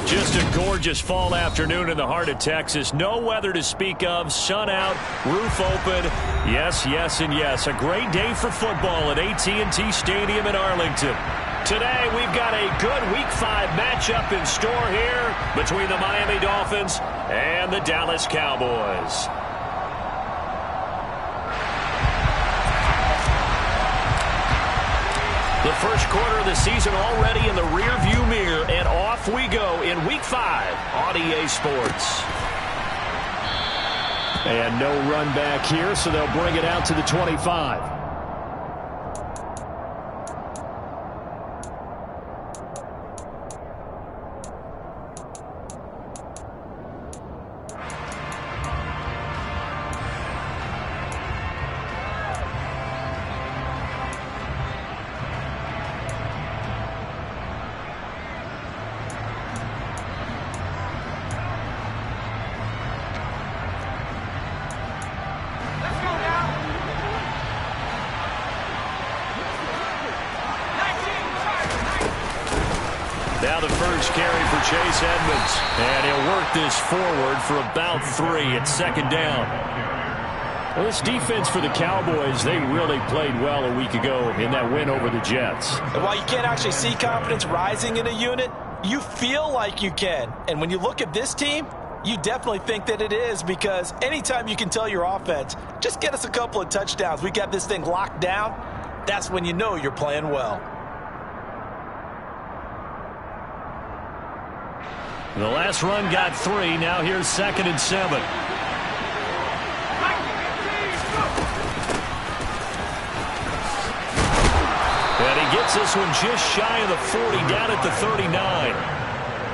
Just a gorgeous fall afternoon in the heart of Texas. No weather to speak of. Sun out, roof open. Yes, yes, and yes. A great day for football at AT&T Stadium in Arlington. Today, we've got a good Week 5 matchup in store here between the Miami Dolphins and the Dallas Cowboys. The first quarter of the season already in the rearview mirror, and off we go in Week 5 on EA Sports. And no run back here, so they'll bring it out to the 25. Now the first carry for Chase Edmonds. And he'll work this forward for about 3. It's second down. Well, this defense for the Cowboys, they really played well a week ago in that win over the Jets. And while you can't actually see confidence rising in a unit, you feel like you can. And when you look at this team, you definitely think that it is, because anytime you can tell your offense, just get us a couple of touchdowns, we got this thing locked down, that's when you know you're playing well. The last run got 3. Now here's 2nd and 7. And he gets this one just shy of the 40, down at the 39.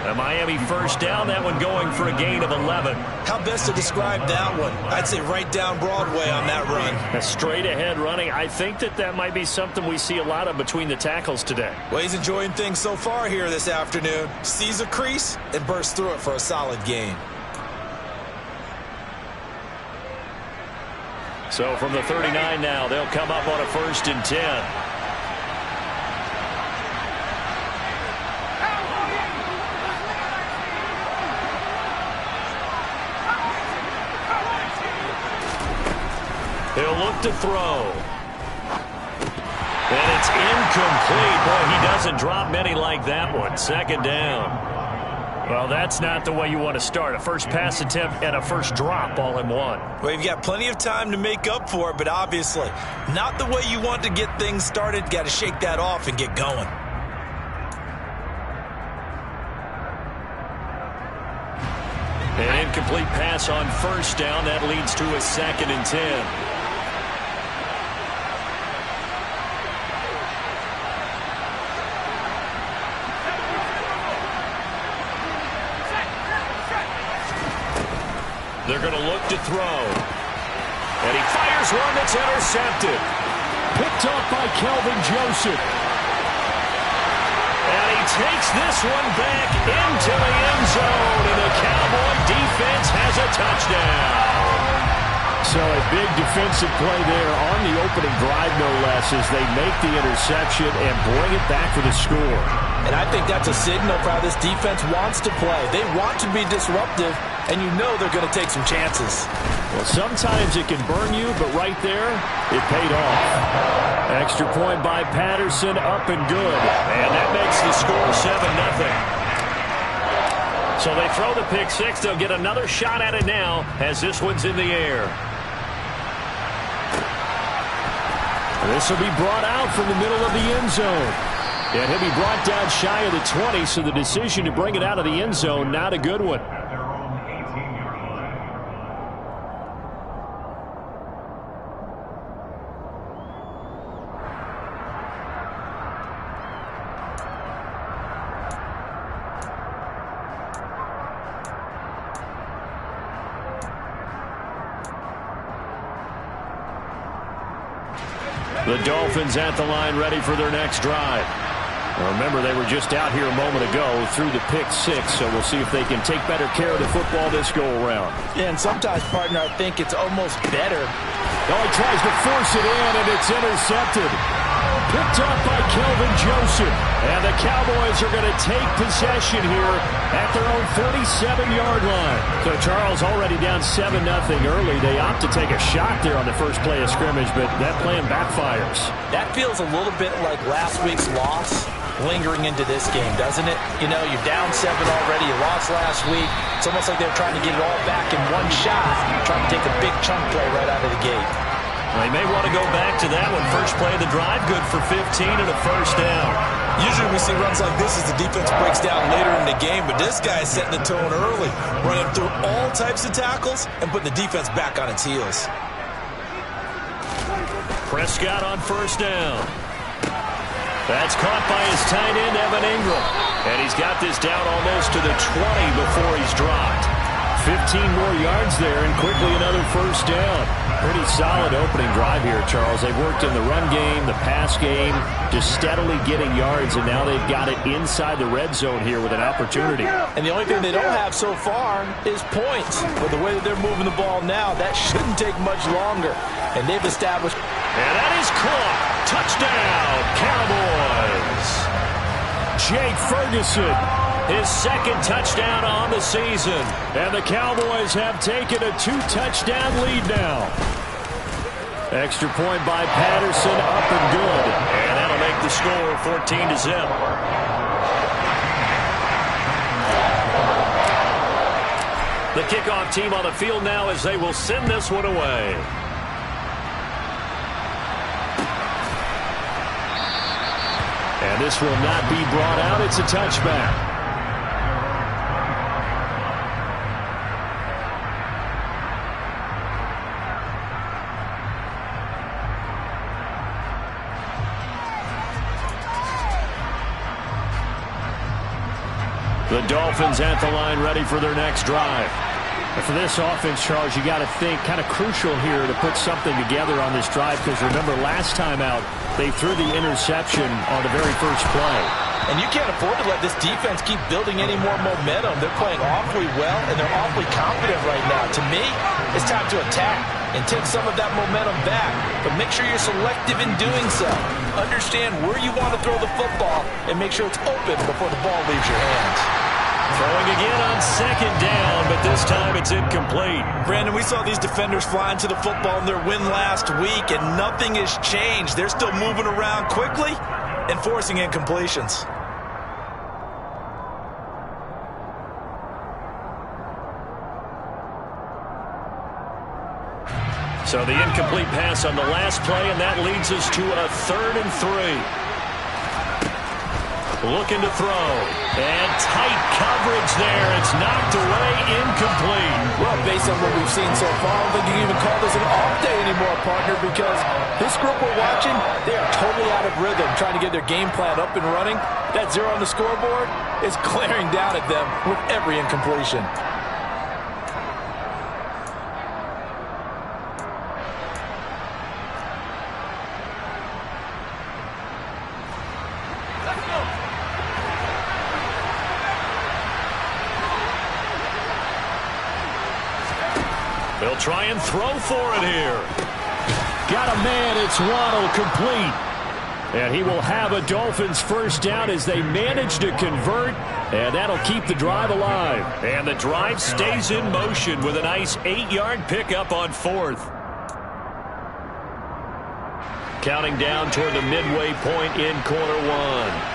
A Miami first down, that one going for a gain of 11. How best to describe that one? I'd say right down Broadway on that run. A straight ahead running. I think that might be something we see a lot of between the tackles today. Well, he's enjoying things so far here this afternoon. Sees a crease and bursts through it for a solid gain. So from the 39 now, they'll come up on a 1st and 10. He'll look to throw. And it's incomplete. Boy, he doesn't drop many like that one. 2nd down. Well, that's not the way you want to start. A first pass attempt and a first drop all in one. Well, you've got plenty of time to make up for it, but obviously not the way you want to get things started. Got to shake that off and get going. An incomplete pass on 1st down. That leads to a 2nd and 10. They're going to look to throw. And he fires one that's intercepted. Picked off by Kelvin Joseph. And he takes this one back into the end zone. And the Cowboy defense has a touchdown. So a big defensive play there on the opening drive, no less, as they make the interception and bring it back for the score. And I think that's a signal for how this defense wants to play. They want to be disruptive, and you know they're going to take some chances. Well, sometimes it can burn you, but right there, it paid off. Extra point by Patterson, up and good. And that makes the score 7-0. So they throw the pick 6. They'll get another shot at it now as this one's in the air. This will be brought out from the middle of the end zone. And he'll be brought down shy of the 20, so the decision to bring it out of the end zone, not a good one. The Dolphins at the line, ready for their next drive. Now remember, they were just out here a moment ago through the pick 6, so we'll see if they can take better care of the football this go-around. Yeah, and sometimes, partner, I think it's almost better. Oh, he tries to force it in, and it's intercepted. Picked up by Kelvin Joseph. And the Cowboys are going to take possession here at their own 47-yard line. So Charles already down 7-0 early. They opt to take a shot there on the first play of scrimmage, but that plan backfires. That feels a little bit like last week's loss lingering into this game, doesn't it? You know, you're down 7 already. You lost last week. It's almost like they're trying to get it all back in one shot, trying to take a big chunk play right out of the gate. They may want to go back to that one. First play of the drive, good for 15 and a first down. Usually we see runs like this as the defense breaks down later in the game, but this guy is setting the tone early, running through all types of tackles and putting the defense back on its heels. Prescott on first down. That's caught by his tight end, Evan Ingram. And he's got this down almost to the 20 before he's dropped. 15 more yards there and quickly another first down. Pretty solid opening drive here, Charles. They've worked in the run game, the pass game, just steadily getting yards, and now they've got it inside the red zone here with an opportunity. And the only thing they don't have so far is points. But the way that they're moving the ball now, that shouldn't take much longer. And they've established... And that is caught. Touchdown, Cowboys. Jake Ferguson, his second touchdown on the season. And the Cowboys have taken a 2-touchdown lead now. Extra point by Patterson, up and good. And that'll make the score 14-0. The kickoff team on the field now as they will send this one away. And this will not be brought out. It's a touchback. The Dolphins at the line ready for their next drive. And for this offense, Charles, you got to think kind of crucial here to put something together on this drive, because remember last time out they threw the interception on the very first play. And you can't afford to let this defense keep building any more momentum. They're playing awfully well, and they're awfully confident right now. To me, it's time to attack and take some of that momentum back. But make sure you're selective in doing so. Understand where you want to throw the football and make sure it's open before the ball leaves your hands. Throwing again on second down, but this time it's incomplete. Brandon, we saw these defenders flying to the football in their win last week, and nothing has changed. They're still moving around quickly and forcing incompletions. So the incomplete pass on the last play, and that leads us to a 3rd and 3. Looking to throw. And tight coverage there. It's knocked away, incomplete. Well, based on what we've seen so far, I don't think you can even call this an off day anymore, partner, because this group we're watching, they are totally out of rhythm, trying to get their game plan up and running. That 0 on the scoreboard is glaring down at them with every incompletion. They'll try and throw for it here. Got a man. It's Waddle, complete. And he will have a Dolphins first down as they manage to convert. And that'll keep the drive alive. And the drive stays in motion with a nice 8-yard pickup on 4th. Counting down toward the midway point in quarter 1.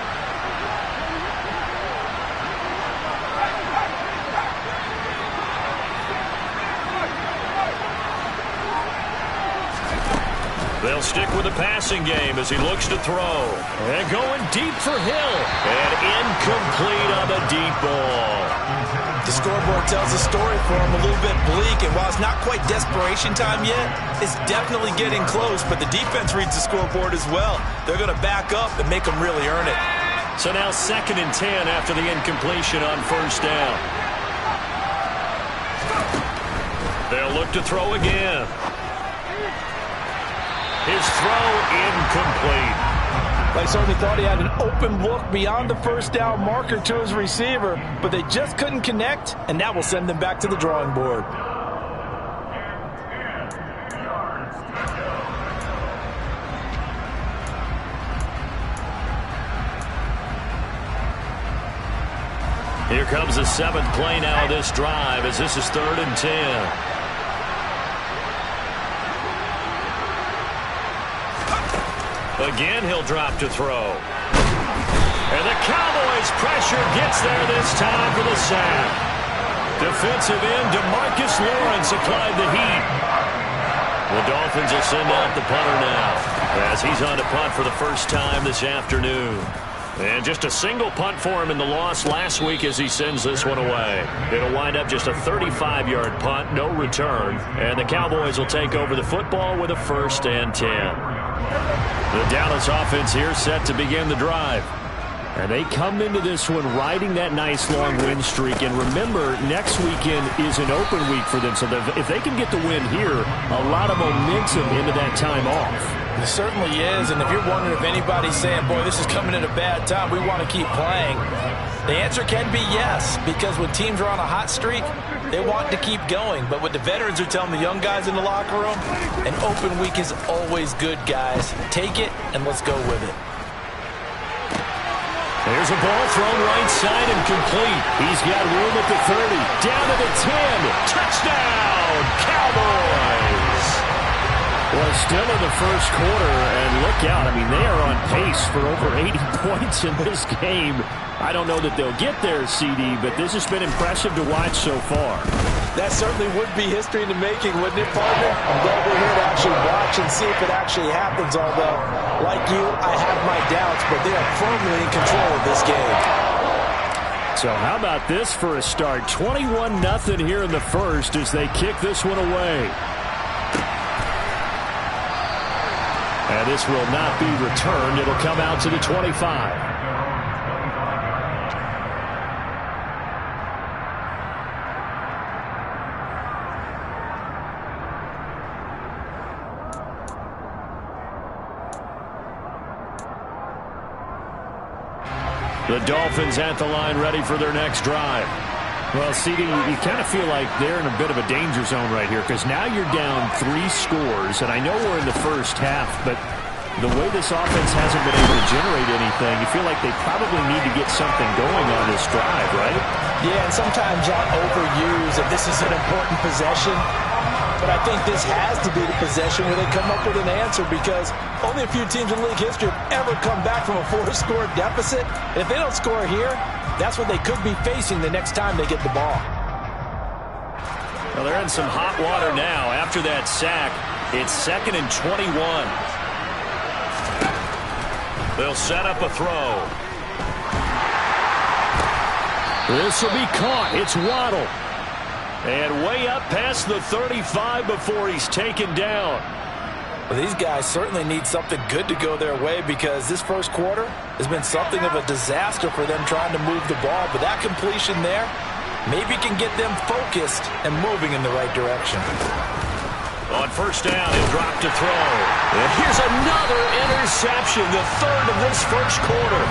They'll stick with the passing game as he looks to throw. And going deep for Hill. And incomplete on the deep ball. The scoreboard tells the story for him a little bit bleak, and while it's not quite desperation time yet, it's definitely getting close, but the defense reads the scoreboard as well. They're going to back up and make them really earn it. So now 2nd and 10 after the incompletion on first down. They'll look to throw again. His throw incomplete. I certainly thought he had an open look beyond the first down marker to his receiver, but they just couldn't connect, and that will send them back to the drawing board. Here comes the 7th play now of this drive as this is 3rd and 10. Again, he'll drop to throw. And the Cowboys' pressure gets there this time for the sack. Defensive end DeMarcus Lawrence applied the heat. The Dolphins will send out the punter now as he's on to punt for the first time this afternoon. And just a single punt for him in the loss last week as he sends this one away. It'll wind up just a 35-yard punt, no return. And the Cowboys will take over the football with a 1st and 10. The Dallas offense here set to begin the drive. And they come into this one riding that nice long win streak. And remember, next weekend is an open week for them. So if they can get the win here, a lot of momentum into that time off. It certainly is, and if you're wondering if anybody's saying, boy, this is coming at a bad time, we want to keep playing, the answer can be yes, because when teams are on a hot streak, they want to keep going. But what the veterans are telling the young guys in the locker room, an open week is always good, guys. Take it, and let's go with it. There's a ball thrown right side and complete. He's got room at the 30, down to the 10. Touchdown, Cowboys! Well, still in the first quarter, and look out. I mean, they are on pace for over 80 points in this game. I don't know that they'll get there, CD, but this has been impressive to watch so far. That certainly would be history in the making, wouldn't it, partner? I'm glad we're here to actually watch and see if it actually happens, although, like you, I have my doubts, but they are firmly in control of this game. So how about this for a start? 21-0 here in the first as they kick this one away. And this will not be returned. It'll come out to the 25. The Dolphins at the line ready for their next drive. Well, CD, you kind of feel like they're in a bit of a danger zone right here because now you're down 3 scores, and I know we're in the first half, but the way this offense hasn't been able to generate anything, you feel like they probably need to get something going on this drive, right? Yeah, and sometimes I'll overuse if this is an important possession, but I think this has to be the possession where they come up with an answer because only a few teams in league history have ever come back from a 4-score deficit. And if they don't score here, that's what they could be facing the next time they get the ball. Well, they're in some hot water now. After that sack, it's 2nd and 21. They'll set up a throw. This will be caught. It's Waddle. And way up past the 35 before he's taken down. Well, these guys certainly need something good to go their way because this first quarter has been something of a disaster for them trying to move the ball. But that completion there maybe can get them focused and moving in the right direction. On first down, he'll drop to throw. And here's another interception, the 3rd of this first quarter.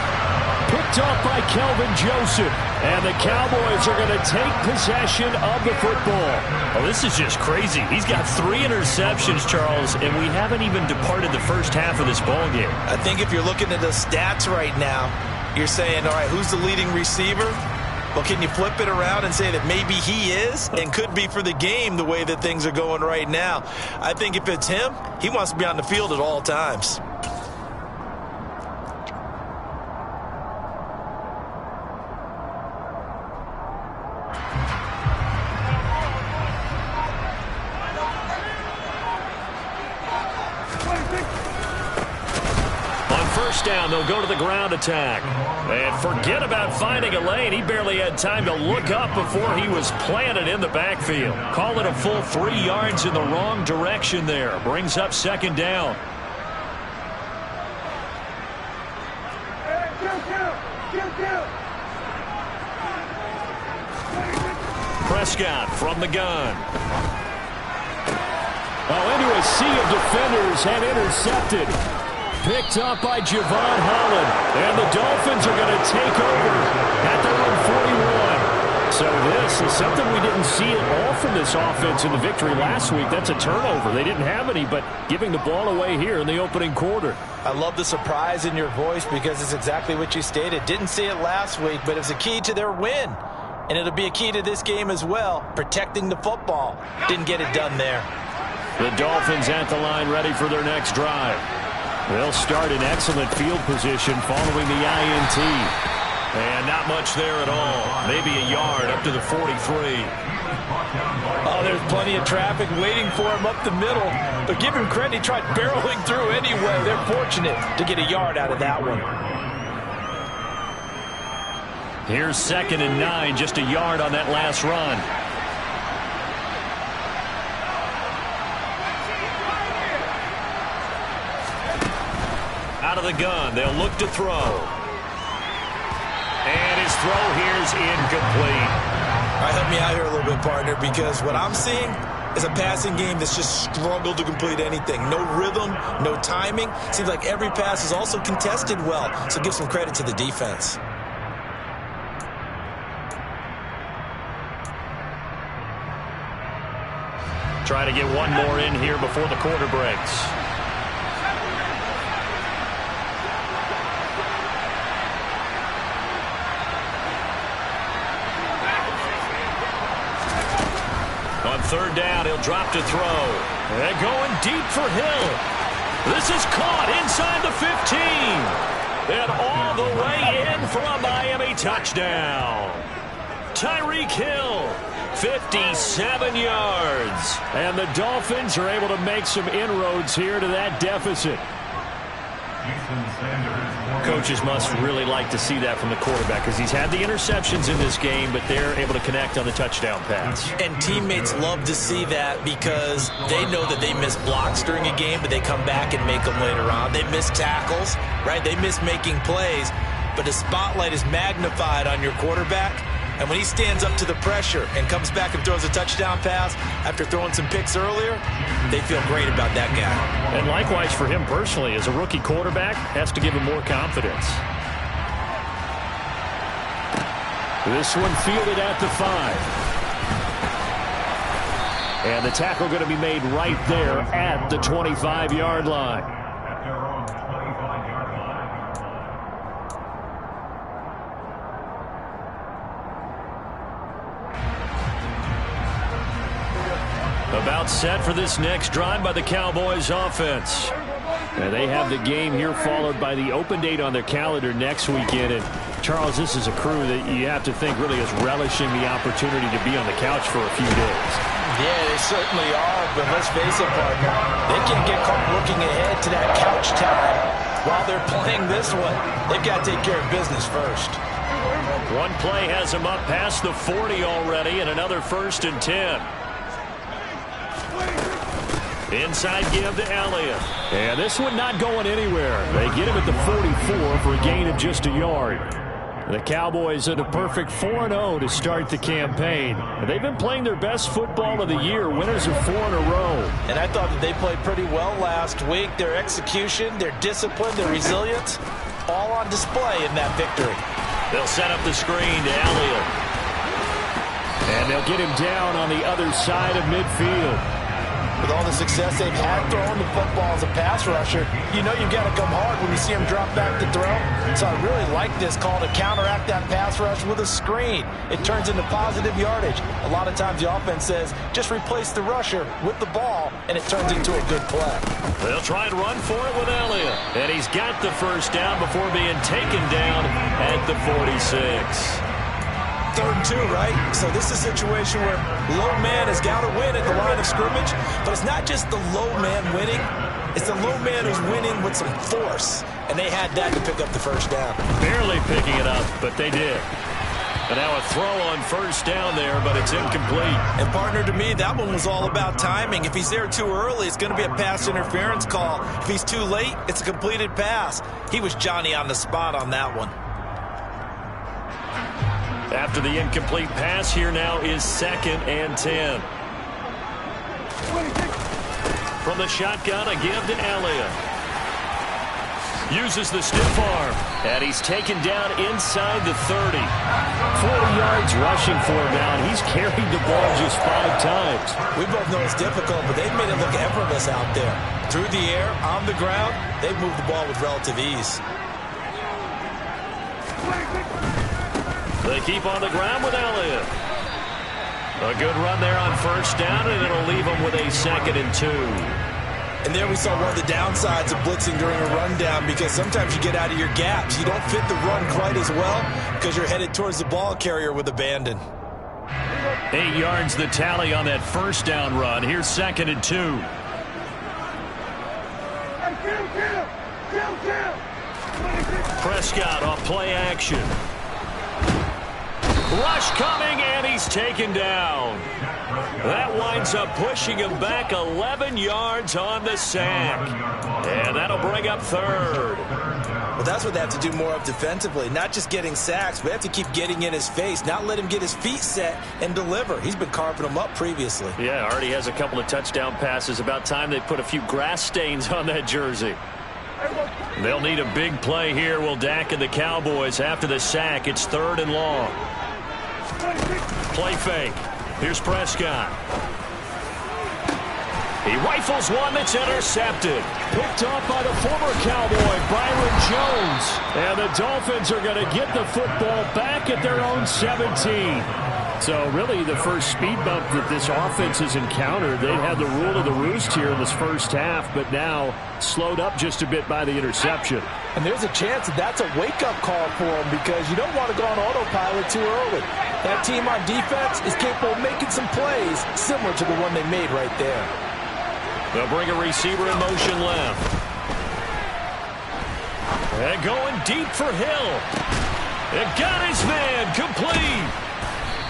Picked off by Kelvin Joseph. And the Cowboys are going to take possession of the football. Oh, this is just crazy. He's got 3 interceptions, Charles, and we haven't even departed the first half of this ball game. I think if you're looking at the stats right now, you're saying, all right, who's the leading receiver? Well, can you flip it around and say that maybe he is and could be for the game the way that things are going right now? I think if it's him, he wants to be on the field at all times. Down, they'll go to the ground attack. And forget about finding a lane. He barely had time to look up before he was planted in the backfield. Call it a full 3 yards in the wrong direction there. Brings up 2nd down. Prescott from the gun. Oh, into a sea of defenders and intercepted. Picked up by Javon Holland. And the Dolphins are going to take over at their own 41. So this is something we didn't see at all from this offense in the victory last week. That's a turnover. They didn't have any, but giving the ball away here in the opening quarter. I love the surprise in your voice because it's exactly what you stated. Didn't see it last week, but it's a key to their win. And it'll be a key to this game as well, protecting the football. Didn't get it done there. The Dolphins at the line ready for their next drive. They'll start in excellent field position following the INT. And not much there at all. Maybe a yard up to the 43. Oh, there's plenty of traffic waiting for him up the middle. But give him credit, he tried barreling through anyway. They're fortunate to get a yard out of that one. Here's 2nd and 9, just a yard on that last run. Out of the gun, they'll look to throw. And his throw here's incomplete. All right, help me out here a little bit, partner, because what I'm seeing is a passing game that's just struggled to complete anything. No rhythm, no timing. Seems like every pass is also contested well, so give some credit to the defense. Try to get one more in here before the quarter breaks. On 3rd down, he'll drop to throw. And going deep for Hill. This is caught inside the 15. And all the way in for a Miami touchdown. Tyreek Hill, 57 yards. And the Dolphins are able to make some inroads here to that deficit. Coaches must really like to see that from the quarterback because he's had the interceptions in this game, but they're able to connect on the touchdown pass. And teammates love to see that because they know that they miss blocks during a game, but they come back and make them later on. They miss tackles, right? They miss making plays, but the spotlight is magnified on your quarterback. And when he stands up to the pressure and comes back and throws a touchdown pass after throwing some picks earlier, they feel great about that guy. And likewise for him personally, as a rookie quarterback, has to give him more confidence. This one fielded at the 5. And the tackle going to be made right there at the 25-yard line. About set for this next drive by the Cowboys offense. And they have the game here followed by the open date on their calendar next weekend. And Charles, this is a crew that you have to think really is relishing the opportunity to be on the couch for a few days. Yeah, they certainly are, but let's face it, partner. They can't get caught looking ahead to that couch time while they're playing this one. They've got to take care of business first. One play has them up past the 40 already, and another 1st and 10. Inside give to Elliott. And this one not going anywhere. They get him at the 44 for a gain of just a yard. The Cowboys at a perfect 4-0 to start the campaign. They've been playing their best football of the year, winners of 4 in a row. And I thought that they played pretty well last week. Their execution, their discipline, their resilience, all on display in that victory. They'll set up the screen to Elliott. And they'll get him down on the other side of midfield. With all the success they've had throwing the football as a pass rusher, you know you've got to come hard when you see him drop back to throw. So I really like this call to counteract that pass rush with a screen. It turns into positive yardage. A lot of times the offense says, just replace the rusher with the ball, and it turns into a good play. They'll try and run for it with Elliott. And he's got the 1st down before being taken down at the 46. 3rd and 2, right? So this is a situation where low man has got to win at the line of scrimmage, but it's not just the low man winning. It's the low man who's winning with some force, and they had that to pick up the 1st down. Barely picking it up, but they did. And now a throw on 1st down there, but it's incomplete. And partner, to me, that one was all about timing. If he's there too early, it's going to be a pass interference call. If he's too late, it's a completed pass. He was Johnny on the spot on that one. After the incomplete pass, here now is 2nd and 10. From the shotgun, a give to Elliott. Uses the stiff arm, and he's taken down inside the 30. 40 yards rushing for him now, and he's carried the ball just 5 times. We both know it's difficult, but they've made it look effortless out there. Through the air, on the ground, they've moved the ball with relative ease. They keep on the ground with Elliott. A good run there on first down, and it'll leave them with a 2nd and 2. And there we saw one of the downsides of blitzing during a rundown, because sometimes you get out of your gaps. You don't fit the run quite as well because you're headed towards the ball carrier with abandon. 8 yards the tally on that first down run. Here's 2nd and 2. Prescott off play action. Rush coming, and he's taken down. That winds up pushing him back 11 yards on the sack. And that'll bring up 3rd. Well, that's what they have to do more of defensively. Not just getting sacks, but they have to keep getting in his face, not let him get his feet set and deliver. He's been carving them up previously. Yeah, already has a couple of touchdown passes. About time they put a few grass stains on that jersey. They'll need a big play here, will Dak and the Cowboys. After the sack, it's 3rd and long. Play fake. Here's Prescott. He rifles one that's intercepted. Picked off by the former Cowboy, Byron Jones. And the Dolphins are going to get the football back at their own 17. So really the first speed bump that this offense has encountered. They've had the rule of the roost here in this first half, but now slowed up just a bit by the interception. And there's a chance that that's a wake-up call for them, because you don't want to go on autopilot too early. That team on defense is capable of making some plays similar to the one they made right there. They'll bring a receiver in motion left. And going deep for Hill. It got his man complete.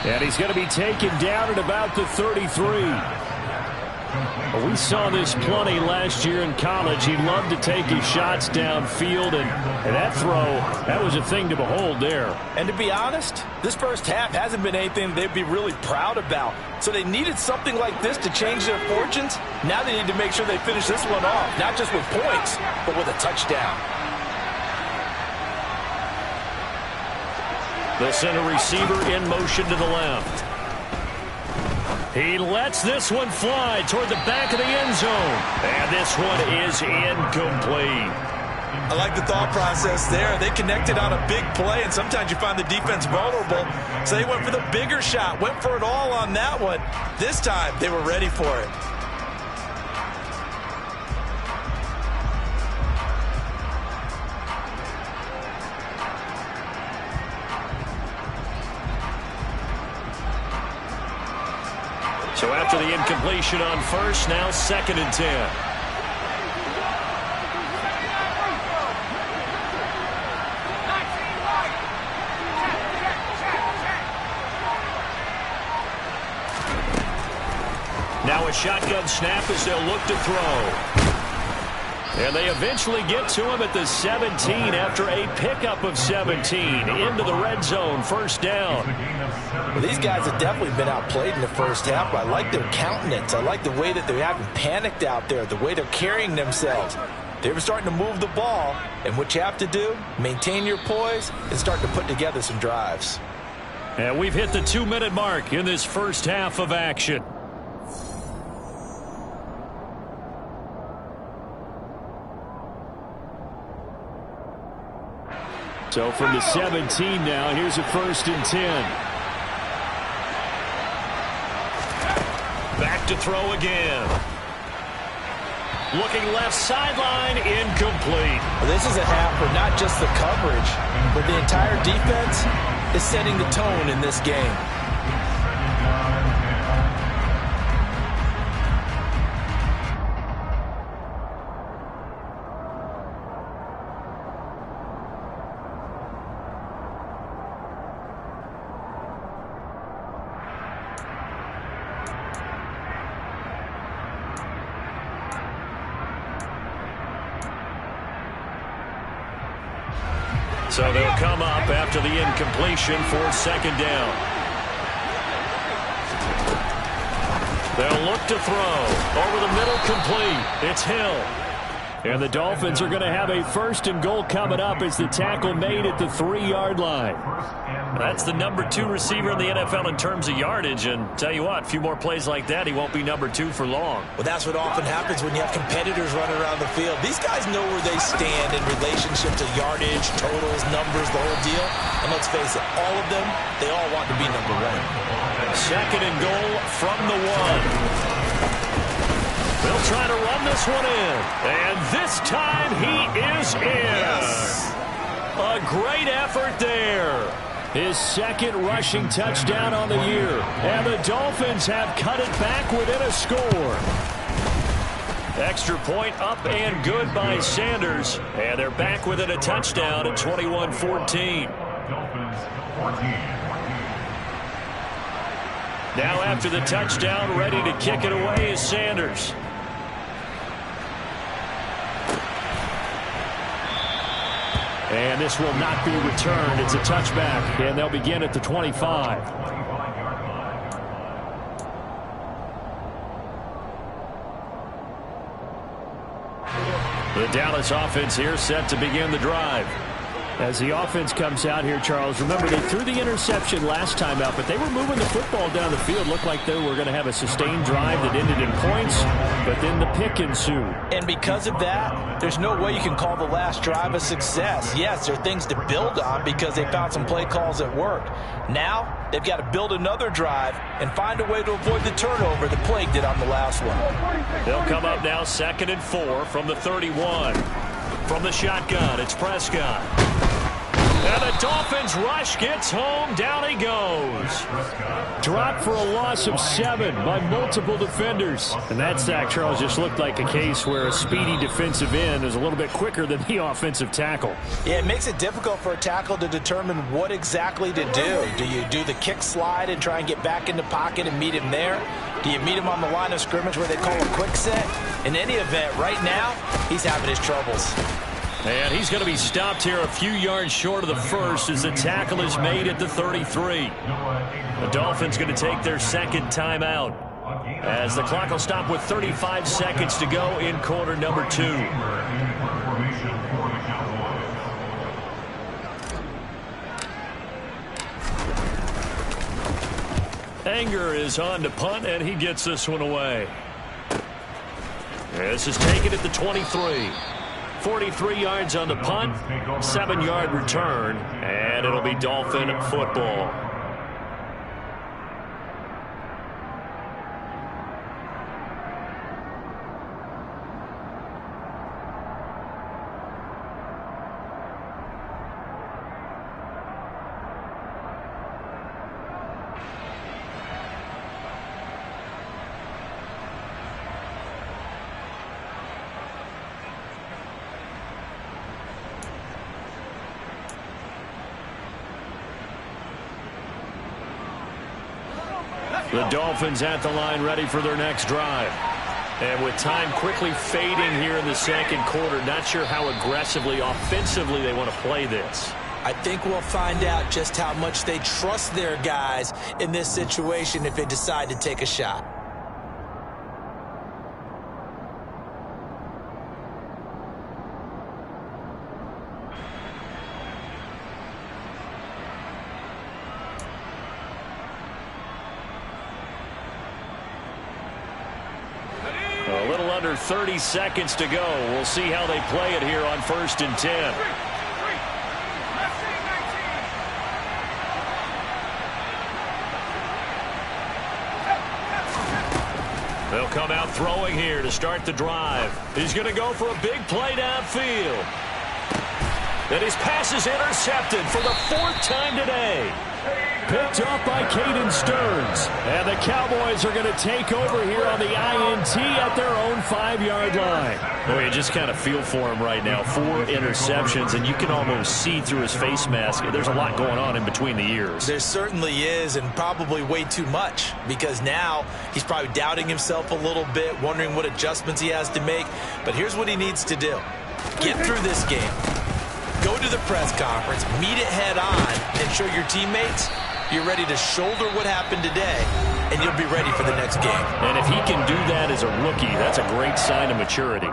And he's going to be taken down at about the 33. We saw this plenty last year in college. He loved to take his shots downfield, and that throw, that was a thing to behold there. And to be honest, this first half hasn't been anything they'd be really proud about. So they needed something like this to change their fortunes. Now they need to make sure they finish this one off, not just with points, but with a touchdown. They'll send a receiver in motion to the left. He lets this one fly toward the back of the end zone. And this one is incomplete. I like the thought process there. They connected on a big play, and sometimes you find the defense vulnerable. So they went for the bigger shot, went for it all on that one. This time, they were ready for it. So after the incompletion on first, now 2nd and 10. Now a shotgun snap as they'll look to throw. And they eventually get to him at the 17 after a pickup of 17 into the red zone, first down. Well, these guys have definitely been outplayed in the first half, but I like their countenance. I like the way that they haven't panicked out there, the way they're carrying themselves. They were starting to move the ball, and what you have to do, maintain your poise and start to put together some drives. And we've hit the 2-minute mark in this first half of action. So from the 17 now, here's a 1st and 10. Back to throw again. Looking left sideline, incomplete. Well, this is a half where not just the coverage, but the entire defense is setting the tone in this game. So they'll come up after the incompletion for 2nd down. They'll look to throw. Over the middle, complete. It's Hill. And the Dolphins are going to have a 1st and goal coming up as the tackle made at the 3-yard line. That's the number 2 receiver in the NFL in terms of yardage. And tell you what, a few more plays like that, he won't be number 2 for long. Well, that's what often happens when you have competitors running around the field. These guys know where they stand in relationship to yardage, totals, numbers, the whole deal. And let's face it, all of them, they all want to be number 1. 2nd and goal from the 1. They'll try to run this one in. And this time he is in. Yes. A great effort there. His 2nd rushing touchdown on the year. And the Dolphins have cut it back within a score. Extra point up and good by Sanders. And they're back within a touchdown at 21-14. Now after the touchdown, ready to kick it away is Sanders. And this will not be returned. It's a touchback, and they'll begin at the 25. The Dallas offense here set to begin the drive. As the offense comes out here, Charles, remember they threw the interception last time out, but they were moving the football down the field. Looked like they were going to have a sustained drive that ended in points, but then the pick ensued. And because of that, there's no way you can call the last drive a success. Yes, there are things to build on because they found some play calls that worked. Now, they've got to build another drive and find a way to avoid the turnover that plagued it on the last one. They'll come up now 2nd and 4 from the 31. From the shotgun, it's Prescott. And the Dolphins rush gets home. Down he goes. Dropped for a loss of 7 by multiple defenders. And that sack, Charles, just looked like a case where a speedy defensive end is a little bit quicker than the offensive tackle. Yeah, it makes it difficult for a tackle to determine what exactly to do. Do you do the kick slide and try and get back in the pocket and meet him there? Do you meet him on the line of scrimmage where they call a quick set? In any event, right now, he's having his troubles. And he's going to be stopped here a few yards short of the 1st as the tackle is made at the 33. The Dolphins going to take their 2nd timeout as the clock will stop with 35 seconds to go in quarter number 2. Anger is on to punt, and he gets this one away. This is taken at the 23. 43 yards on the punt, 7-yard return, and it'll be Dolphin football. The Dolphins at the line ready for their next drive. And with time quickly fading here in the 2nd quarter, not sure how aggressively, offensively they want to play this. I think we'll find out just how much they trust their guys in this situation if they decide to take a shot. A little under 30 seconds to go. We'll see how they play it here on 1st and 10. They'll come out throwing here to start the drive. He's going to go for a big play downfield. And his pass is intercepted for the 4th time today. Picked off by Caden Stearns. And the Cowboys are going to take over here on the INT at their own 5-yard line. Boy, you just kind of feel for him right now. 4 interceptions, and you can almost see through his face mask. There's a lot going on in between the ears. There certainly is, and probably way too much, because now he's probably doubting himself a little bit, wondering what adjustments he has to make. But here's what he needs to do. Get through this game. Go to the press conference, meet it head on, and show your teammates you're ready to shoulder what happened today and you'll be ready for the next game. And if he can do that as a rookie, that's a great sign of maturity.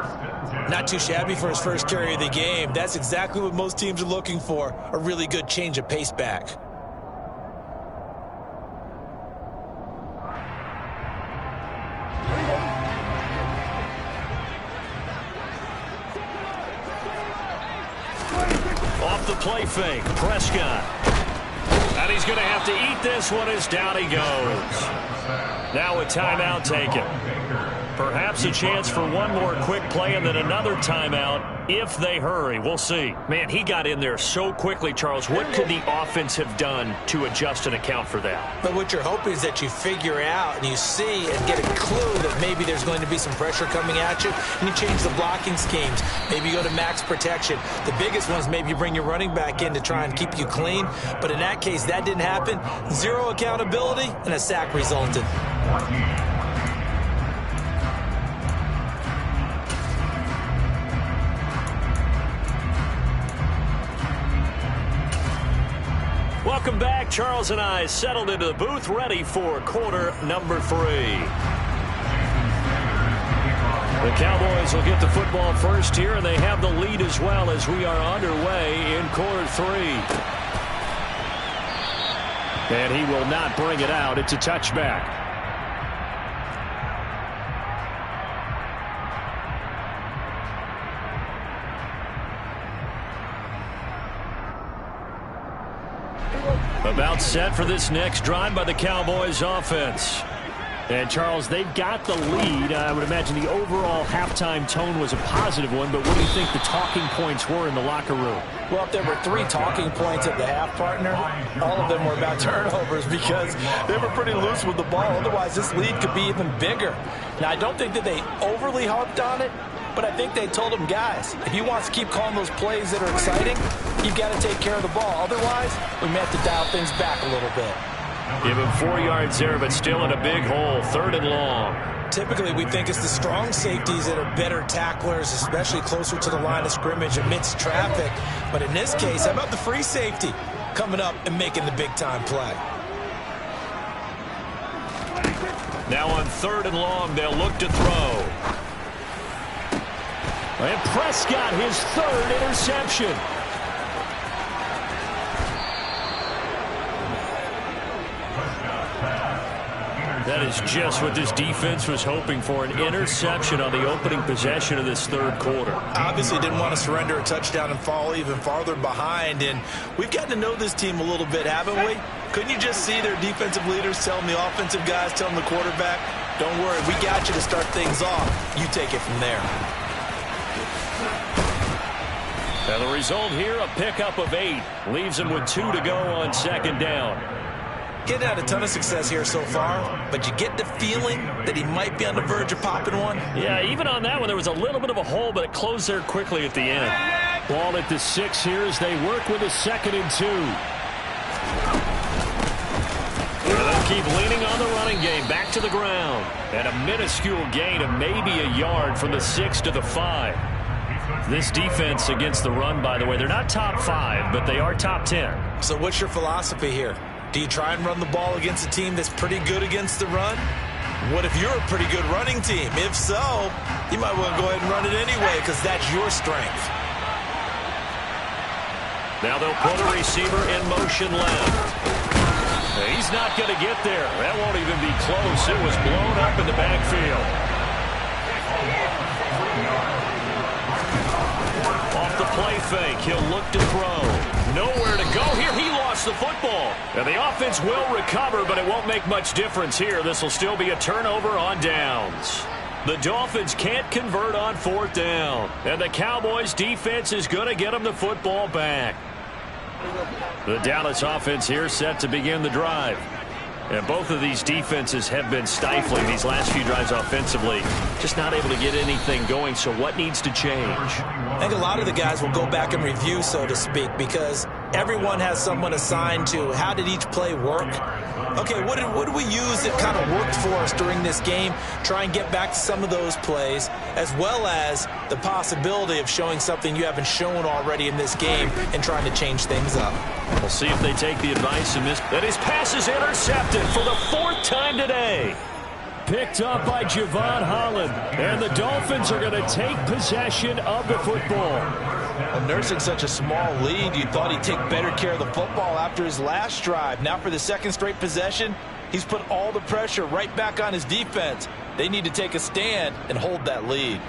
Not too shabby for his first carry of the game. That's exactly what most teams are looking for, a really good change of pace back. Off the play fake, Prescott. And he's going to have to eat this one as down he goes. Now a timeout taken. Perhaps a chance for one more quick play and then another timeout if they hurry. We'll see. Man, he got in there so quickly, Charles. What could the offense have done to adjust and account for that? But what you're hoping is that you figure out and you see and get a clue that maybe there's going to be some pressure coming at you, and you change the blocking schemes. Maybe you go to max protection. The biggest one is maybe you bring your running back in to try and keep you clean. But in that case, that didn't happen. Zero accountability, and a sack resulted. Welcome back. Charles and I settled into the booth, ready for quarter number 3. The Cowboys will get the football first here, and they have the lead as well as we are underway in quarter 3. And he will not bring it out. It's a touchback. About set for this next drive by the Cowboys offense. And, Charles, they've got the lead. I would imagine the overall halftime tone was a positive one, but what do you think the talking points were in the locker room? Well, if there were 3 talking points at the half, partner, all of them were about turnovers because they were pretty loose with the ball. Otherwise, this lead could be even bigger. Now, I don't think that they overly harped on it, but I think they told them, guys, if you want to keep calling those plays that are exciting, you've got to take care of the ball. Otherwise, we may have to dial things back a little bit. Give him 4 yards there, but still in a big hole, 3rd and long. Typically, we think it's the strong safeties that are better tacklers, especially closer to the line of scrimmage amidst traffic. But in this case, how about the free safety coming up and making the big-time play? Now on 3rd and long, they'll look to throw. And Prescott, his 3rd interception. That is just what this defense was hoping for, an interception on the opening possession of this 3rd quarter. Obviously didn't want to surrender a touchdown and fall even farther behind, and we've gotten to know this team a little bit, haven't we? Couldn't you just see their defensive leaders telling the offensive guys, telling the quarterback, don't worry, we got you to start things off. You take it from there. Now the result here, a pickup of 8. Leaves them with 2 to go on 2nd down. Getting had a ton of success here so far, but you get the feeling that he might be on the verge of popping one. Yeah, even on that one, there was a little bit of a hole, but it closed there quickly at the end. Ball at the 6 here as they work with a 2nd and 2. And they'll keep leaning on the running game, back to the ground. And a minuscule gain of maybe a yard from the 6 to the 5. This defense against the run, by the way, they're not top 5, but they are top 10. So what's your philosophy here? Do you try and run the ball against a team that's pretty good against the run? What if you're a pretty good running team? If so, you might want to go ahead and run it anyway because that's your strength. Now they'll put a receiver in motion left. He's not going to get there. That won't even be close. It was blown up in the backfield. Off the play fake, he'll look to throw. Nowhere to go here. He lost the football. And the offense will recover, but it won't make much difference here. This will still be a turnover on downs. The Dolphins can't convert on 4th down. And the Cowboys defense is going to get them the football back. The Dallas offense here set to begin the drive. And both of these defenses have been stifling these last few drives offensively. Just not able to get anything going, so what needs to change? I think a lot of the guys will go back and review, so to speak, because everyone has someone assigned to how did each play work. Okay, what did we use that kind of worked for us during this game? Try and get back to some of those plays, as well as the possibility of showing something you haven't shown already in this game and trying to change things up. We'll see if they take the advice and miss. And his pass is intercepted for the 4th time today. Picked up by Javon Holland. And the Dolphins are going to take possession of the football. Well, nursing such a small lead, you thought he'd take better care of the football after his last drive. Now for the 2nd straight possession, he's put all the pressure right back on his defense. They need to take a stand and hold that lead.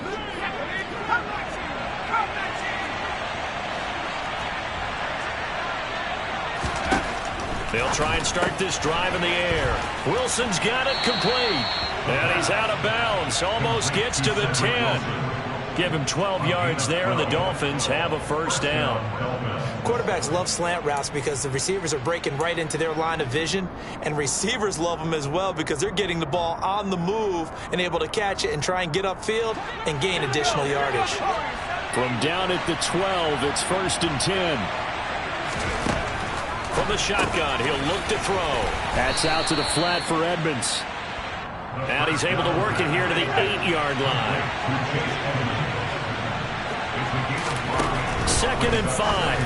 They'll try and start this drive in the air. Wilson's got it complete. And he's out of bounds. Almost gets to the 10. Give him 12 yards there, and the Dolphins have a 1st down. Quarterbacks love slant routes because the receivers are breaking right into their line of vision, and receivers love them as well because they're getting the ball on the move and able to catch it and try and get upfield and gain additional yardage. From down at the 12, it's 1st and 10. From the shotgun, he'll look to throw. That's out to the flat for Edmonds. And he's able to work it here to the 8-yard line. 2nd and 5.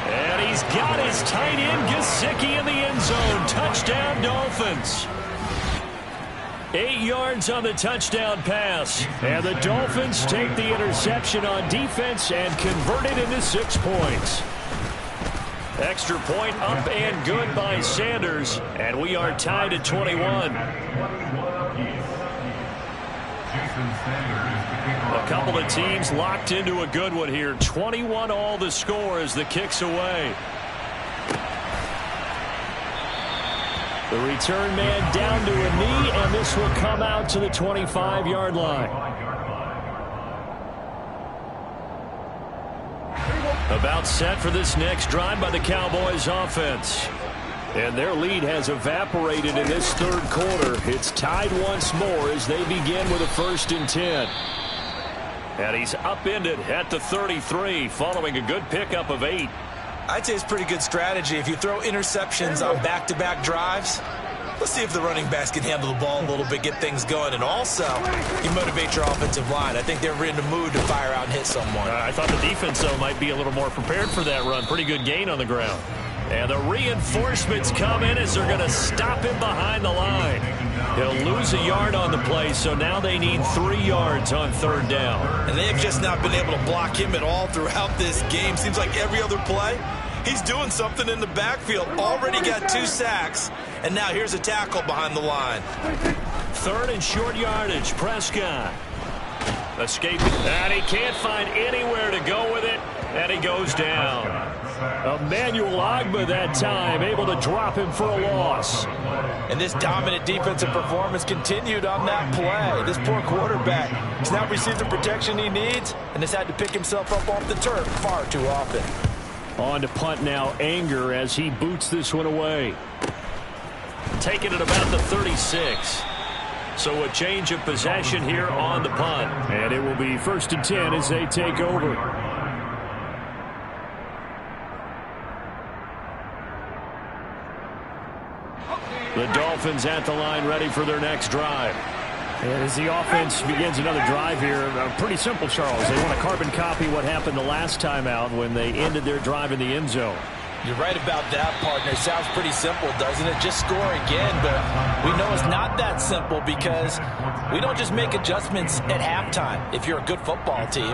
And he's got his tight end Gesicki in the end zone. Touchdown, Dolphins. 8 yards on the touchdown pass. And the Dolphins take the interception on defense and convert it into 6 points. Extra point up and good by Sanders. And we are tied at 21. A couple of teams locked into a good one here. 21 all the score as the kick's away. The return man down to a knee, and this will come out to the 25-yard line. About set for this next drive by the Cowboys offense. And their lead has evaporated in this 3rd quarter. It's tied once more as they begin with a 1st and 10. And he's upended at the 33 following a good pickup of 8. I'd say it's pretty good strategy. If you throw interceptions on back-to-back drives, let's see if the running backs can handle the ball a little bit, get things going. And also, you motivate your offensive line. I think they're in the mood to fire out and hit someone. I thought the defense, though, might be a little more prepared for that run. Pretty good gain on the ground. And the reinforcements come in as they're going to stop him behind the line. He'll lose a yard on the play, so now they need 3 yards on 3rd down. And they have just not been able to block him at all throughout this game. Seems like every other play, he's doing something in the backfield. Already got 2 sacks, and now here's a tackle behind the line. 3rd and short yardage. Prescott escaping, and he can't find anywhere to go with it, and he goes down. Emmanuel Ogbah that time able to drop him for a loss. And this dominant defensive performance continued on that play. This poor quarterback has now received the protection he needs and has had to pick himself up off the turf far too often. On to punt now, Anger as he boots this one away. Taking it about the 36. So a change of possession here on the punt. And it will be 1st and 10 as they take over. The Dolphins at the line ready for their next drive. And as the offense begins another drive here, pretty simple, Charles. They want to carbon copy what happened the last time out when they ended their drive in the end zone. You're right about that, partner. It sounds pretty simple, doesn't it? Just score again, but we know it's not that simple because we don't just make adjustments at halftime. If you're a good football team,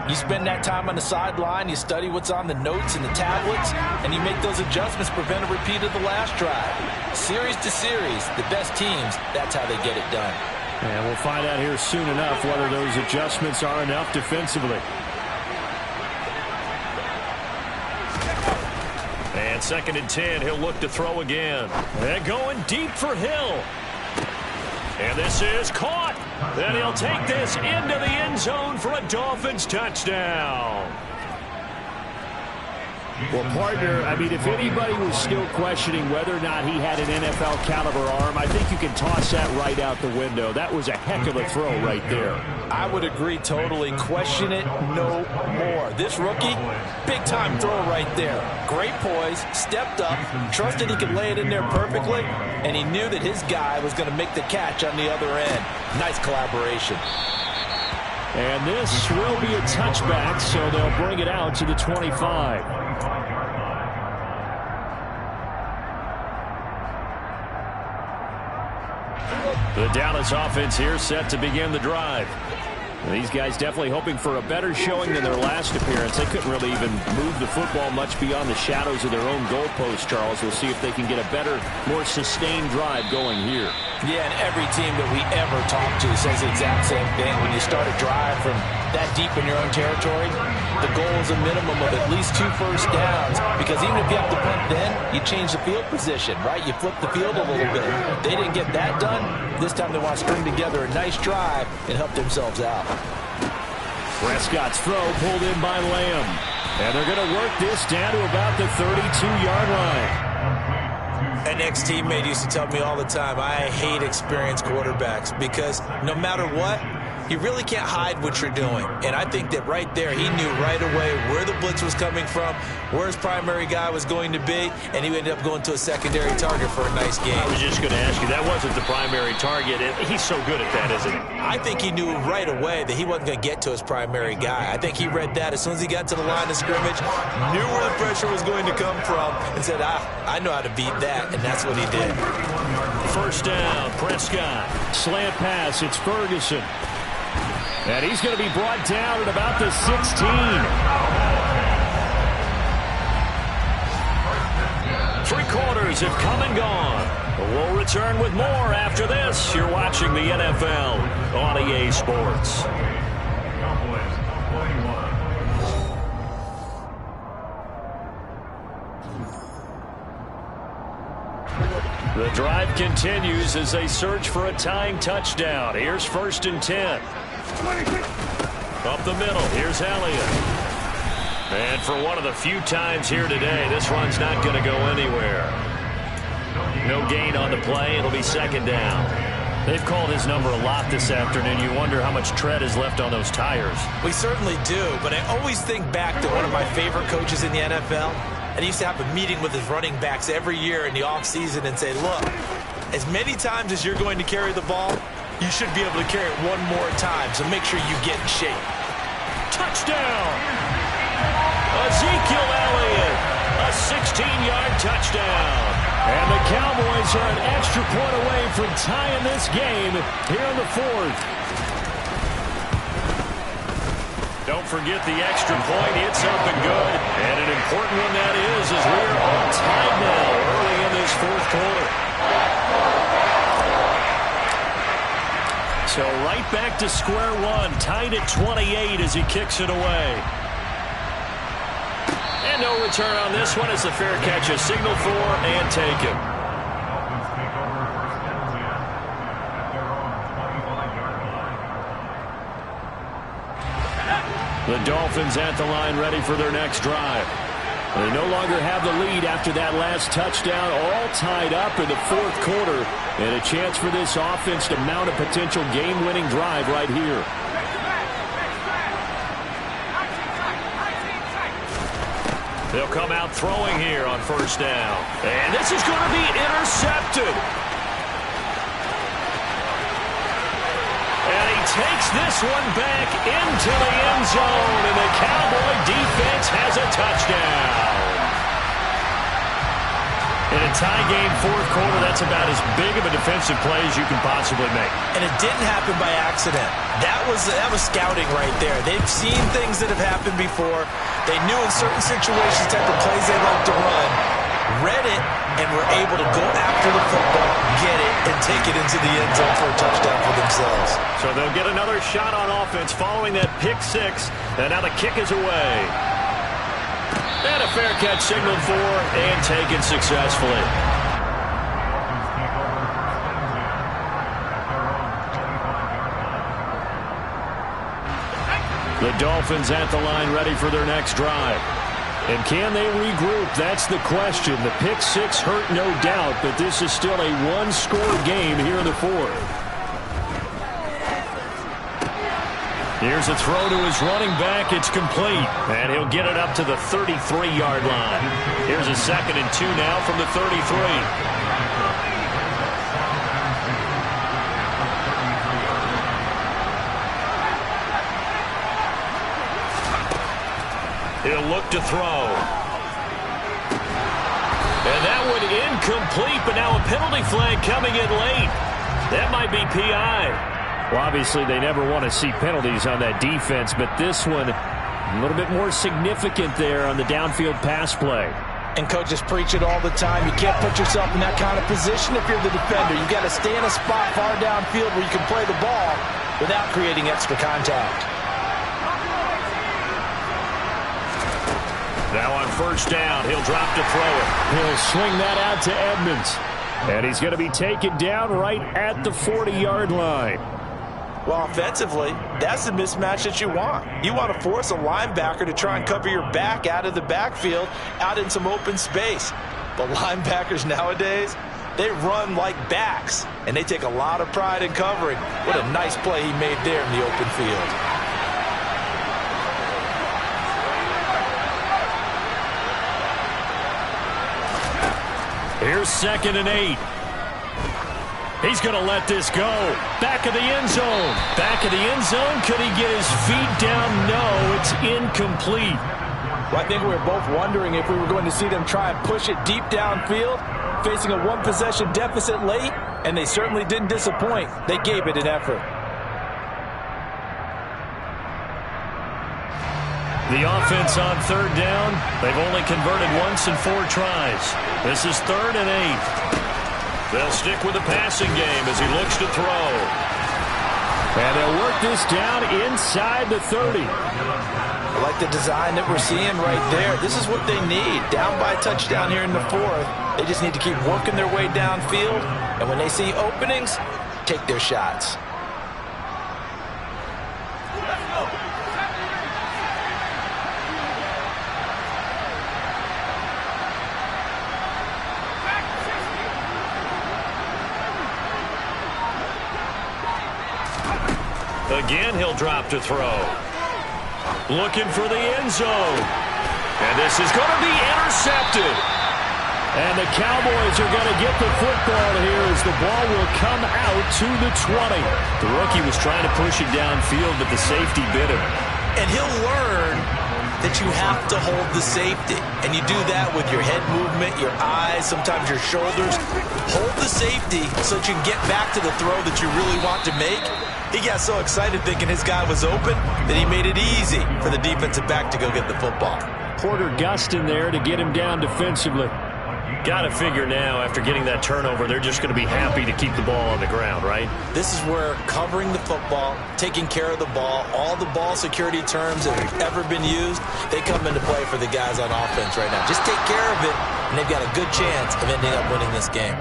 you spend that time on the sideline, you study what's on the notes and the tablets, and you make those adjustments, prevent a repeat of the last drive. Series to series, the best teams, that's how they get it done. And we'll find out here soon enough whether those adjustments are enough defensively. And 2nd and 10, he'll look to throw again. And going deep for Hill. And this is caught. Then he'll take this into the end zone for a Dolphins touchdown. Well, partner, I mean, if anybody was still questioning whether or not he had an NFL caliber arm, I think you can toss that right out the window. That was a heck of a throw right there. I would agree totally. Question it no more. This rookie, big-time throw right there. Great poise, stepped up, trusted he could lay it in there perfectly, and he knew that his guy was going to make the catch on the other end. Nice collaboration. And this will be a touchback, so they'll bring it out to the 25. The Dallas offense here set to begin the drive. These guys definitely hoping for a better showing than their last appearance. They couldn't really even move the football much beyond the shadows of their own goalpost, Charles. We'll see if they can get a better, more sustained drive going here. Yeah, and every team that we ever talk to says the exact same thing. When you start a drive from that deep in your own territory, the goal is a minimum of at least 2 first downs, because even if you have to punt then, you change the field position, right? You flip the field a little bit. They didn't get that done. This time they want to string together a nice drive and help themselves out. Prescott's throw pulled in by Lamb. And they're going to work this down to about the 32-yard line. An ex-teammate used to tell me all the time, I hate experienced quarterbacks, because no matter what, you really can't hide what you're doing. And I think that right there, he knew right away where the blitz was coming from, where his primary guy was going to be, and he ended up going to a secondary target for a nice game. I was just going to ask you, that wasn't the primary target, and he's so good at that, isn't he? I think he knew right away that he wasn't going to get to his primary guy. I think he read that as soon as he got to the line of scrimmage, knew where the pressure was going to come from, and said, I know how to beat that, and that's what he did. First down, Prescott. Slant pass, it's Ferguson. And he's going to be brought down at about the 16. 3 quarters have come and gone. But we'll return with more after this. You're watching the NFL on EA Sports. The drive continues as they search for a tying touchdown. Here's 1st and 10. Up the middle, here's Elliott. And for one of the few times here today, this run's not going to go anywhere. No gain on the play. It'll be 2nd down. They've called his number a lot this afternoon. You wonder how much tread is left on those tires. We certainly do, but I always think back to one of my favorite coaches in the NFL. And he used to have a meeting with his running backs every year in the offseason and say, look, as many times as you're going to carry the ball, you should be able to carry it one more time, so make sure you get in shape. Touchdown! Ezekiel Elliott, a 16-yard touchdown. And the Cowboys are an extra point away from tying this game here in the 4th. Don't forget the extra point. It's up and good. And an important one that is, as we are all tied now early in this 4th quarter. So right back to square one, tied at 28 as he kicks it away. And no return on this one as the fair catch is signaled for and taken. The Dolphins at the line ready for their next drive. They no longer have the lead after that last touchdown, all tied up in the 4th quarter, and a chance for this offense to mount a potential game-winning drive right here. They'll come out throwing here on 1st down. And this is going to be intercepted. And he takes this one back into the end zone, and the Cowboy defense has a touchdown. In a tie game 4th quarter, that's about as big of a defensive play as you can possibly make. And it didn't happen by accident. That was scouting right there. They've seen things that have happened before. They knew in certain situations type of plays they like to run, read it, and were able to go after the football, get it, and take it into the end zone for a touchdown for themselves. So they'll get another shot on offense following that pick 6, and now the kick is away. And a fair catch signaled for and taken successfully. The Dolphins at the line ready for their next drive. And can they regroup? That's the question. The pick six hurt, no doubt, but this is still a one-score game here in the fourth. Here's a throw to his running back. It's complete. And he'll get it up to the 33-yard line. Here's a 2nd and 2 now from the 33. He'll look to throw. And that one incomplete, but now a penalty flag coming in late. That might be PI. Well, obviously, they never want to see penalties on that defense, but this one a little bit more significant there on the downfield pass play. And coaches preach it all the time. You can't put yourself in that kind of position if you're the defender. You've got to stay in a spot far downfield where you can play the ball without creating extra contact. Now on first down, he'll drop to throw it. He'll swing that out to Edmonds. And he's going to be taken down right at the 40-yard line. Well, offensively, that's the mismatch that you want. You want to force a linebacker to try and cover your back out of the backfield, out in some open space. But linebackers nowadays, they run like backs, and they take a lot of pride in covering. What a nice play he made there in the open field. Here's 2nd and 8. He's going to let this go. Back of the end zone. Back of the end zone. Could he get his feet down? No, it's incomplete. Well, I think we were both wondering if we were going to see them try and push it deep downfield, facing a one-possession deficit late, and they certainly didn't disappoint. They gave it an effort. The offense on third down, they've only converted once in 4 tries. This is 3rd and 8. They'll stick with the passing game as he looks to throw. And they'll work this down inside the 30. I like the design that we're seeing right there. This is what they need. Down by a touchdown here in the 4th. They just need to keep working their way downfield. And when they see openings, take their shots. Again, he'll drop to throw. Looking for the end zone. And this is going to be intercepted. And the Cowboys are going to get the football here as the ball will come out to the 20. The rookie was trying to push it downfield, but the safety bit him. And he'll learn that you have to hold the safety. And you do that with your head movement, your eyes, sometimes your shoulders. Hold the safety so that you can get back to the throw that you really want to make. He got so excited thinking his guy was open that he made it easy for the defensive back to go get the football. Porter Gust in there to get him down defensively. Got to figure now, after getting that turnover, they're just going to be happy to keep the ball on the ground, right? This is where covering the football, taking care of the ball, all the ball security terms that have ever been used, they come into play for the guys on offense right now. Just take care of it, and they've got a good chance of ending up winning this game.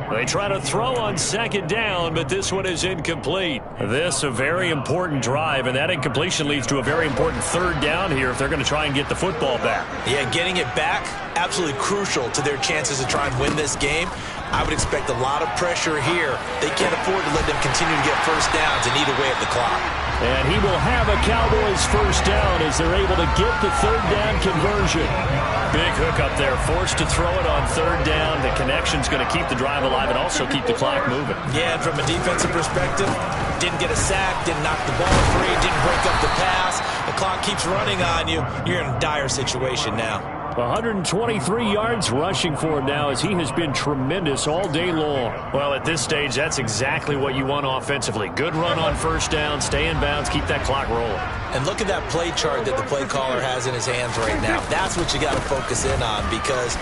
They try to throw on 2nd down, but this one is incomplete. This a very important drive, and that incompletion leads to a very important 3rd down here if they're going to try and get the football back. Yeah, getting it back, absolutely crucial to their chances to try and win this game. I would expect a lot of pressure here. They can't afford to let them continue to get first downs and eat away at the clock. And he will have a Cowboys first down as they're able to get the 3rd down conversion. Big hook up there, forced to throw it on 3rd down. The connection's going to keep the drive alive and also keep the clock moving. Yeah, and from a defensive perspective, didn't get a sack, didn't knock the ball free, didn't break up the pass. The clock keeps running on you. You're in a dire situation now. 123 yards rushing for him now as he has been tremendous all day long. Well, at this stage, that's exactly what you want offensively. Good run on first down, stay in bounds, keep that clock rolling. And look at that play chart that the play caller has in his hands right now. That's what you got to focus in on because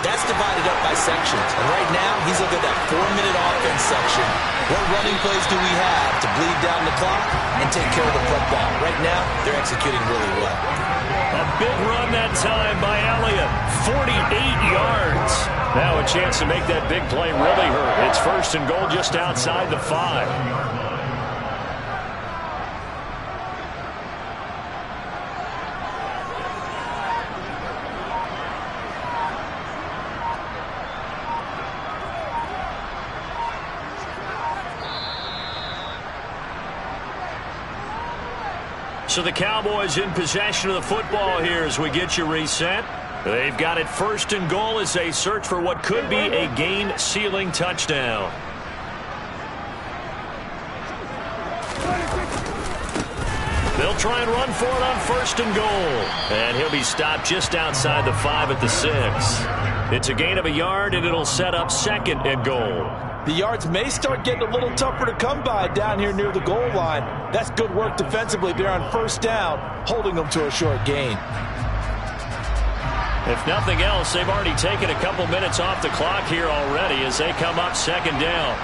that's divided up by sections. And right now, he's looking at that 4-minute offense section. What running plays do we have to bleed down the clock and take care of the football? Right now, they're executing really well. A big run that time by Elliott. 48 yards. Now a chance to make that big play really hurt. It's 1st and goal just outside the 5. So the Cowboys in possession of the football here as we get you reset. They've got it 1st and goal as they search for what could be a game-sealing touchdown. They'll try and run for it on 1st and goal. And he'll be stopped just outside the 5 at the 6. It's a gain of a yard, and it'll set up 2nd and goal. The yards may start getting a little tougher to come by down here near the goal line. That's good work defensively there on 1st down, holding them to a short gain. If nothing else, they've already taken a couple minutes off the clock here already as they come up 2nd down.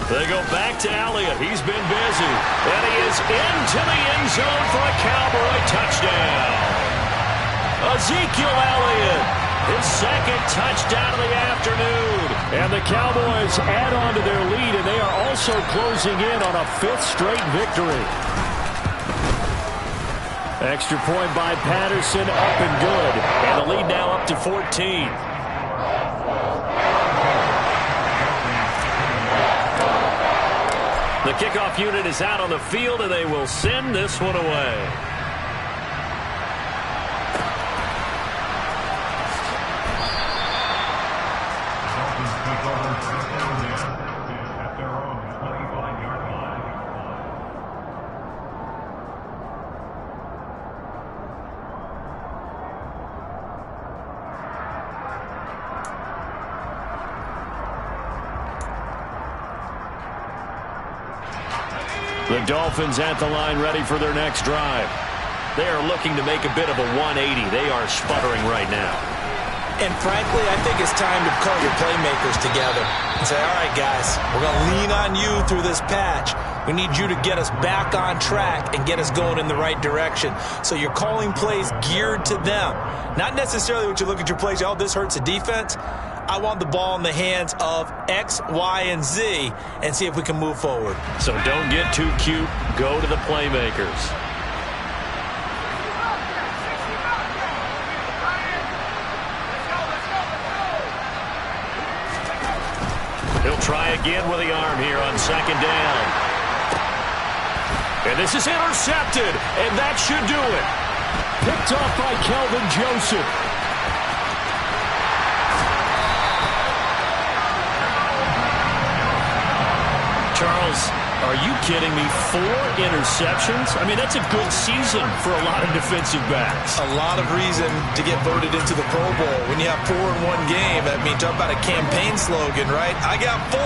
They go back to Elliott. He's been busy. And he is into the end zone for a Cowboy touchdown. Ezekiel Elliott, his 2nd touchdown of the afternoon. And the Cowboys add on to their lead, and they are also closing in on a 5th straight victory. Extra point by Patterson, up and good. And the lead now up to 14. The kickoff unit is out on the field, and they will send this one away. The Dolphins at the line ready for their next drive. They are looking to make a bit of a 180. They are sputtering right now. And frankly, I think it's time to call your playmakers together and say, all right, guys, we're going to lean on you through this patch. We need you to get us back on track and get us going in the right direction. So you're calling plays geared to them. Not necessarily what you look at your plays, oh, this hurts the defense. I want the ball in the hands of X, Y, and Z and see if we can move forward. So don't get too cute. Go to the playmakers. He'll try again with the arm here on 2nd down. And this is intercepted, and that should do it. Picked off by Kelvin Joseph. Charles, are you kidding me? 4 interceptions? I mean, that's a good season for a lot of defensive backs. A lot of reason to get voted into the Pro Bowl. When you have 4 in one game, I mean, talk about a campaign slogan, right? I got 4.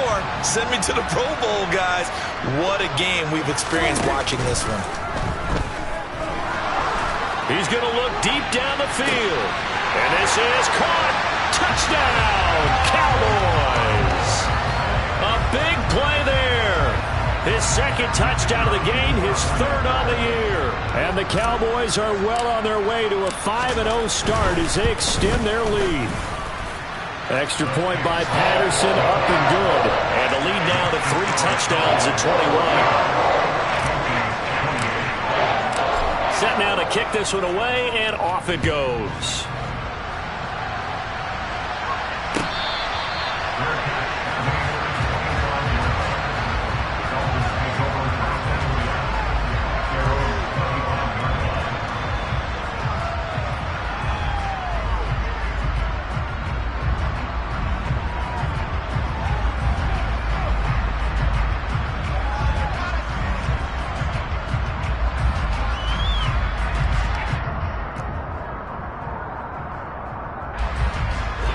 Send me to the Pro Bowl, guys. What a game we've experienced watching this one. He's going to look deep down the field. And this is caught. Touchdown, Cowboys. A big play there. His 2nd touchdown of the game, his 3rd on the year. And the Cowboys are well on their way to a 5-0 start as they extend their lead. Extra point by Patterson, up and good. And the lead now to 3 touchdowns at 21. Set now to kick this one away, and off it goes.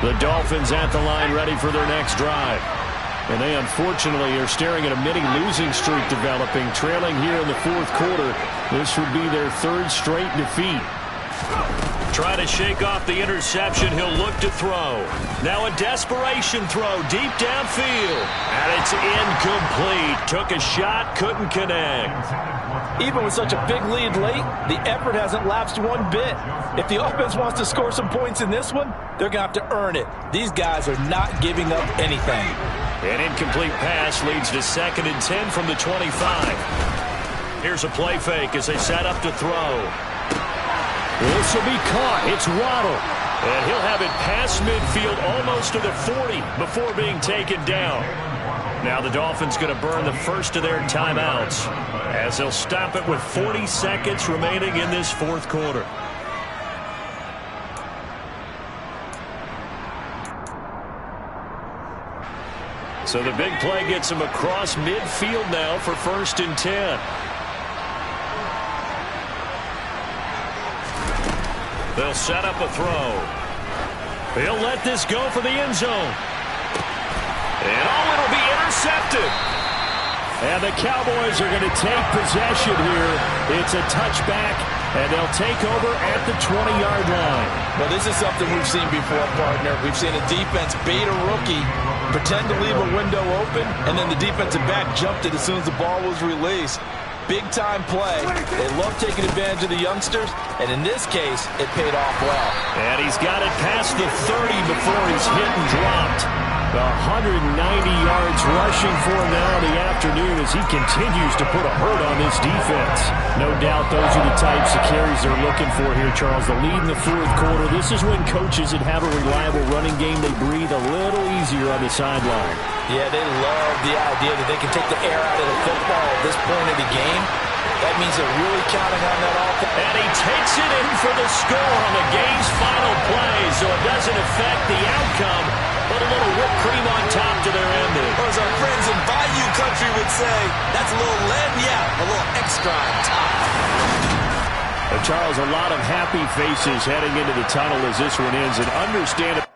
The Dolphins at the line ready for their next drive. And they unfortunately are staring at a mini losing streak developing, trailing here in the 4th quarter. This would be their 3rd straight defeat. Try to shake off the interception. He'll look to throw. Now a desperation throw deep downfield. And it's incomplete. Took a shot, couldn't connect. Even with such a big lead late, the effort hasn't lapsed one bit. If the offense wants to score some points in this one, they're going to have to earn it. These guys are not giving up anything. An incomplete pass leads to 2nd and 10 from the 25. Here's a play fake as they set up to throw. This will be caught. It's Waddle. And he'll have it past midfield almost to the 40 before being taken down. Now the Dolphins going to burn the first of their timeouts as they'll stop it with 40 seconds remaining in this fourth quarter. So the big play gets him across midfield now for 1st and 10. They'll set up a throw. He'll let this go for the end zone. And it'll be intercepted. And the Cowboys are going to take possession here. It's a touchback, and they'll take over at the 20-yard line. Well, this is something we've seen before, partner. We've seen a defense bait a rookie, pretend to leave a window open, and then the defensive back jumped it as soon as the ball was released. Big-time play. They love taking advantage of the youngsters, and in this case, it paid off well. And he's got it past the 30 before he's hit and dropped. 190 yards rushing for him now in the afternoon as he continues to put a hurt on this defense. No doubt those are the types of carries they're looking for here, Charles. The lead in the fourth quarter. This is when coaches that have a reliable running game, they breathe a little easier on the sideline. Yeah, they love the idea that they can take the air out of the football at this point of the game. That means they're really counting on that offense. And he takes it in for the score on the game's final play, so it doesn't affect the outcome, but a little whipped cream on top to their ending. Or as our friends in Bayou Country would say, that's a little lagniappe, a little extra on top. Charles, a lot of happy faces heading into the tunnel as this one ends, and understandable.